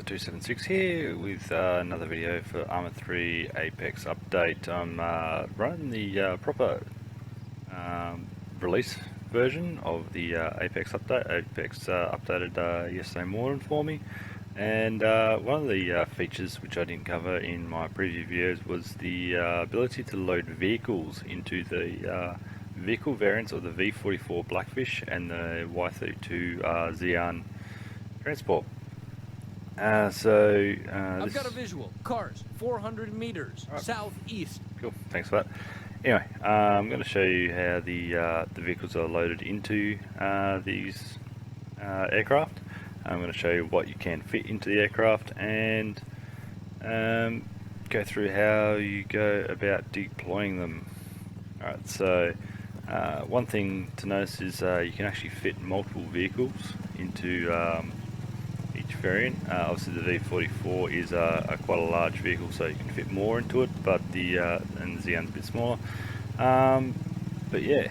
ArmA276 here with another video for ArmA 3 Apex update. I'm running the proper release version of the Apex update. Apex updated yesterday morning for me, and one of the features which I didn't cover in my previous videos was the ability to load vehicles into the vehicle variants of the V44 Blackfish and the Y32 Zeon transport. I've got a visual. Cars, 400 meters, southeast. Cool, thanks for that. Anyway, I'm going to show you how the vehicles are loaded into these aircraft. I'm going to show you what you can fit into the aircraft and go through how you go about deploying them. Alright, so one thing to notice is you can actually fit multiple vehicles into each variant. Obviously the V44 is quite a large vehicle, so you can fit more into it, but and the Zeon's a bit smaller. But yeah,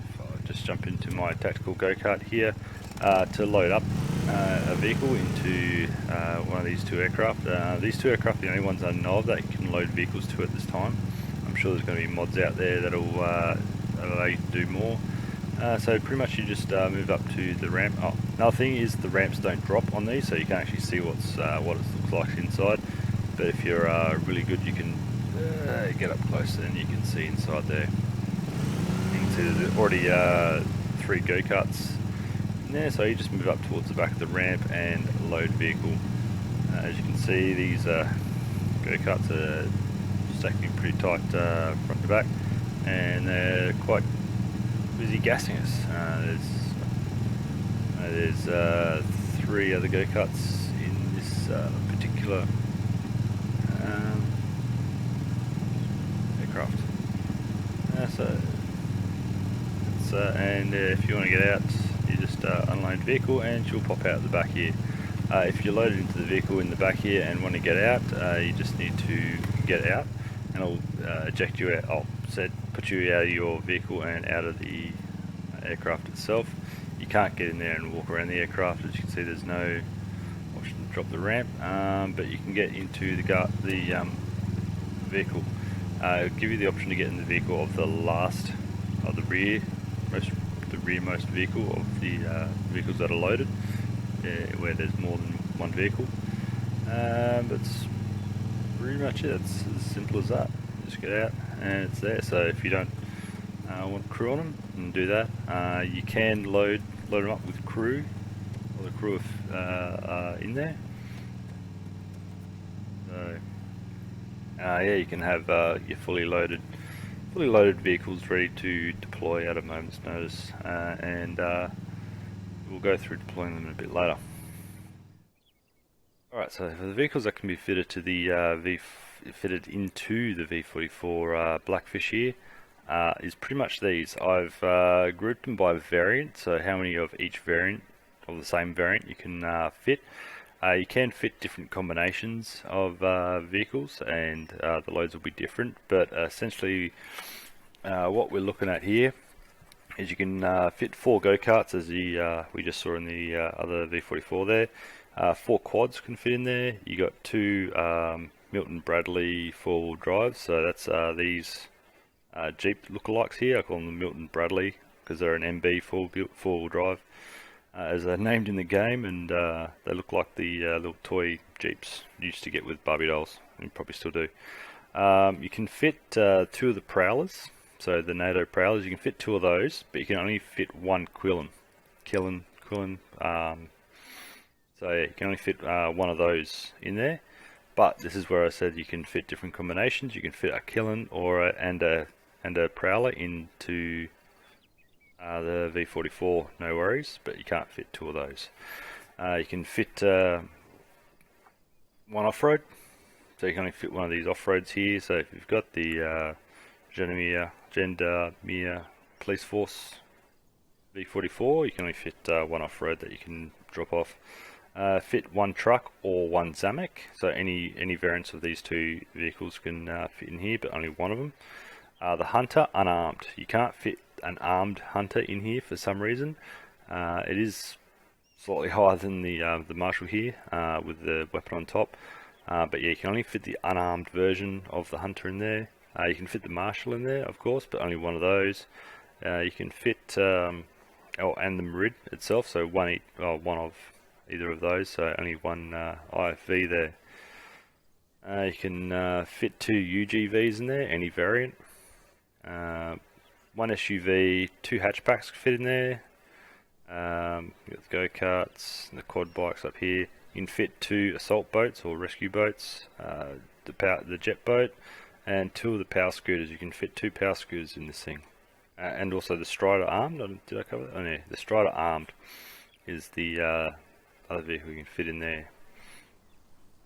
if I just jump into my tactical go-kart here to load up a vehicle into one of these two aircraft. These two aircraft are the only ones I know of that you can load vehicles to at this time. I'm sure there's going to be mods out there that'll allow you to do more. So pretty much you just move up to the ramp. Oh, another thing is the ramps don't drop on these, so you can actually see what it looks like inside. But if you're really good, you can get up closer and you can see inside there. You can see there's already 3 go-karts in there, so you just move up towards the back of the ramp and load vehicle. As you can see, these go-karts are stacking pretty tight front to back, and they're quite busy gassing us. There's 3 other go-karts in this particular aircraft. And if you want to get out, you just unload vehicle and she'll pop out the back here. If you're loaded into the vehicle in the back here and want to get out, you just need to get out, and it'll eject you out. Put you out of your vehicle and out of the aircraft itself. You can't get in there and walk around the aircraft. As you can see, there's no option to drop the ramp, but you can get into the vehicle. It'll give you the option to get in the vehicle of the rearmost vehicle of the vehicles that are loaded, where there's more than one vehicle. But it's pretty much it. It's as simple as that. Just get out and it's there. So if you don't want crew on them, and do that, you can load them up with crew, or the crew in there. So yeah, you can have your fully loaded vehicles ready to deploy at a moment's notice, and we'll go through deploying them a bit later. Alright, so for the vehicles that can be fitted to the fitted into the V44 Blackfish here is pretty much these. I've grouped them by variant, so how many of each variant of the same variant you can fit. You can fit different combinations of vehicles, and the loads will be different, but essentially what we're looking at here is you can fit 4 go-karts, as we just saw in the other V44 there. 4 quads can fit in there. You got 2 Milton Bradley 4-wheel drives, so that's these Jeep lookalikes here. I call them the Milton Bradley because they're an MB 4-wheel drive, as they're named in the game, and they look like the little toy Jeeps you used to get with Barbie dolls, and you probably still do. You can fit 2 of the Prowlers, so the NATO Prowlers. You can fit 2 of those, but you can only fit 1 Quillen. So yeah, you can only fit 1 of those in there. But this is where I said you can fit different combinations. You can fit a Killen and a Prowler into the V44, no worries, but you can't fit 2 of those. You can fit 1 off-road, so you can only fit 1 of these off-roads here. So if you've got the Gendarmerie Police Force V44, you can only fit 1 off-road that you can drop off. Fit 1 truck or 1 Zamek, so any variants of these 2 vehicles can fit in here, but only 1 of them. The Hunter unarmed, you can't fit an armed Hunter in here for some reason. It is slightly higher than the Marshal here, with the weapon on top. But yeah, you can only fit the unarmed version of the Hunter in there. You can fit the Marshal in there, of course, but only one of those. You can fit, and the Merid itself, so one of either of those, so only one IFV there. You can fit 2 UGVs in there, any variant. 1 SUV, 2 hatchbacks fit in there. You've got the go-karts and the quad bikes up here. You can fit 2 assault boats or rescue boats, the jet boat, and 2 of the power scooters. You can fit 2 power scooters in this thing. And also the Strider armed. Did I cover that? Oh no, the Strider armed is the other vehicle you can fit in there.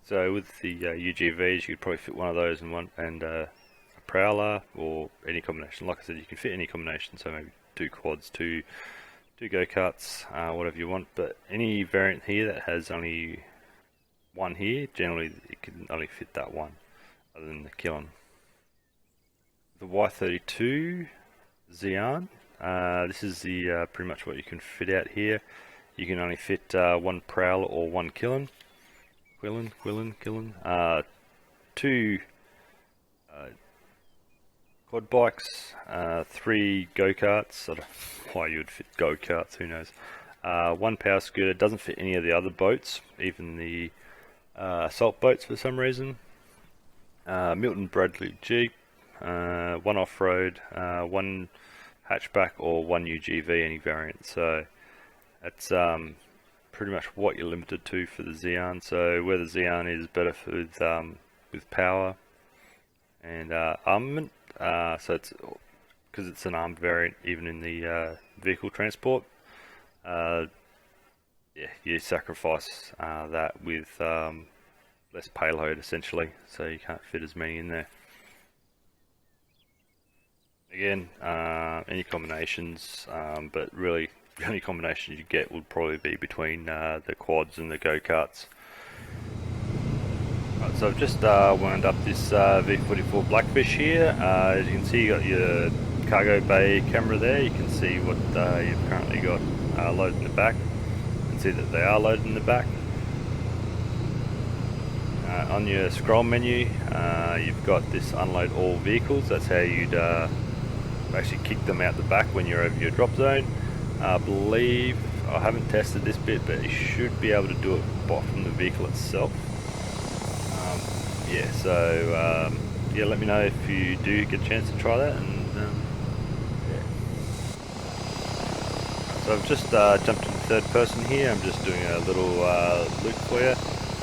So with the UGVs, you could probably fit one of those and a Prowler, or any combination. Like I said, you can fit any combination, so maybe 2 quads, 2 go-karts, whatever you want. But any variant here that has only one here, generally it can only fit that one, other than the Killen. The Y32 Zeon, this is the pretty much what you can fit out here. You can only fit 1 Prowler or 1 Killen. 2 quad bikes, 3 go-karts. I don't know why you would fit go-karts, who knows. 1 power scooter, doesn't fit any of the other boats, even the assault boats for some reason. Milton Bradley Jeep, 1 off-road, 1 hatchback or 1 UGV, any variant. So that's pretty much what you're limited to for the Zeon. So where the Zeon is better with power and armament, so it's because it's an armed variant, even in the vehicle transport. Yeah, you sacrifice that with less payload essentially, so you can't fit as many in there. Again, any combinations, but really the only combination you get would probably be between the quads and the go-karts. Right, so I've just wound up this V44 Blackfish here. As you can see, you got your cargo bay camera there. You can see what you've currently got loaded in the back. You can see that they are loaded in the back. On your scroll menu, you've got this unload all vehicles. That's how you'd actually kick them out the back when you're over your drop zone. I believe, I haven't tested this bit, but you should be able to do it from the vehicle itself. Yeah, so yeah, let me know if you do get a chance to try that. And yeah. So I've just jumped into third person here. I'm just doing a little loop for you.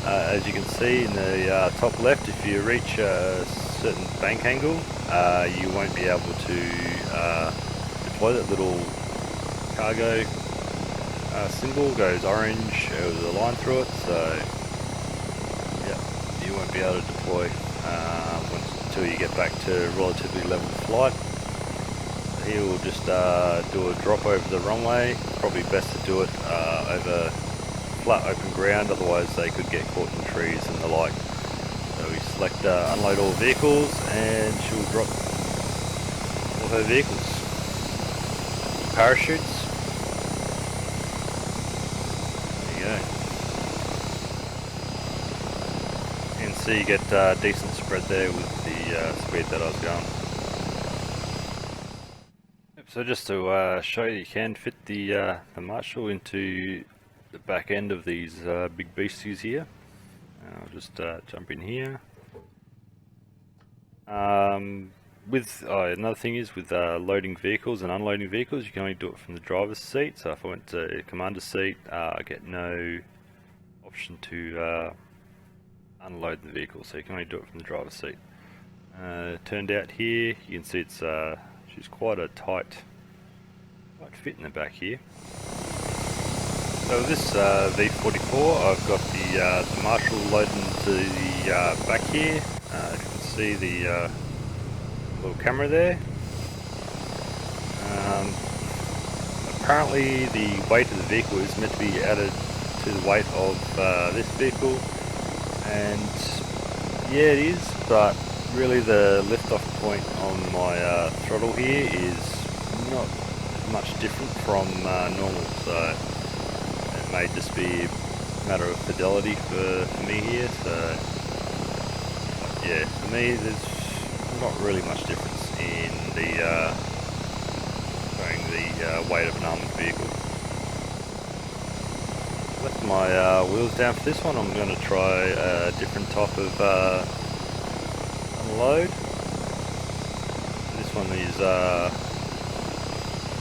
As you can see in the top left, if you reach a certain bank angle, you won't be able to deploy that little cargo symbol. Goes orange with a line through it, so yeah, you won't be able to deploy until you get back to relatively level flight. So here we'll just do a drop over the runway. Probably best to do it over flat open ground, otherwise they could get caught in trees and the like. So we select unload all vehicles, and she'll drop all her vehicles. Parachutes. There you go. You can see you get decent spread there with the speed that I was going. So just to show you can fit the Marshal into the back end of these big beasties here. I'll just jump in here. Another thing is with loading vehicles and unloading vehicles, you can only do it from the driver's seat. So if I went to commander's seat, I get no option to unload the vehicle, so you can only do it from the driver's seat. Turned out here, you can see it's she's quite a tight fit in the back here. So with this V44, I've got the Marshal loaded into the back here. You can see the little camera there. Apparently the weight of the vehicle is meant to be added to the weight of this vehicle, and yeah, it is, but really the lift-off point on my throttle here is not much different from normal, so may just be a matter of fidelity for me here. So yeah, for me there's not really much difference in the weight of an armoured vehicle. Left my wheels down for this one. I'm going to try a different type of unload. This one is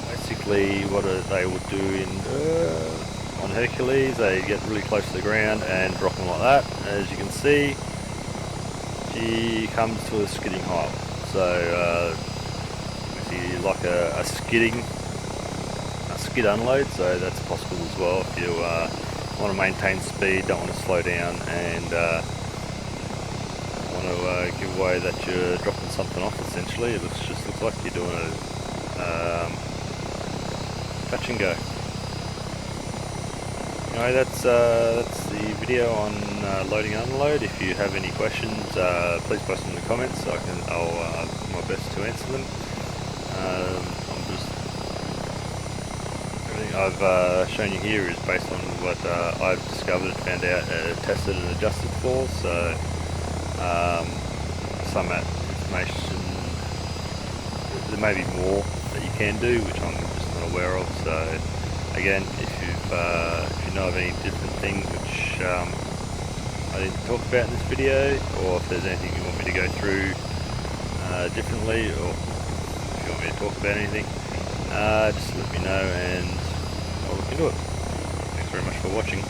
basically what they would do in on Hercules. They get really close to the ground and drop them like that. As you can see, she comes to a skidding height. So basically like a skid unload. So that's possible as well if you want to maintain speed, don't want to slow down, and want to give away that you're dropping something off. Essentially, it just looks like you're doing a touch and go. Anyway, that's the video on loading and unload. If you have any questions, please post them in the comments. I'll do my best to answer them. Everything I've shown you here is based on what I've discovered, found out, tested and adjusted for. So some information, there may be more that you can do, which I'm just not aware of. So again, if you know of any different things which I didn't talk about in this video, or if there's anything you want me to go through differently, or if you want me to talk about anything, just let me know and I'll look into it. Thanks very much for watching.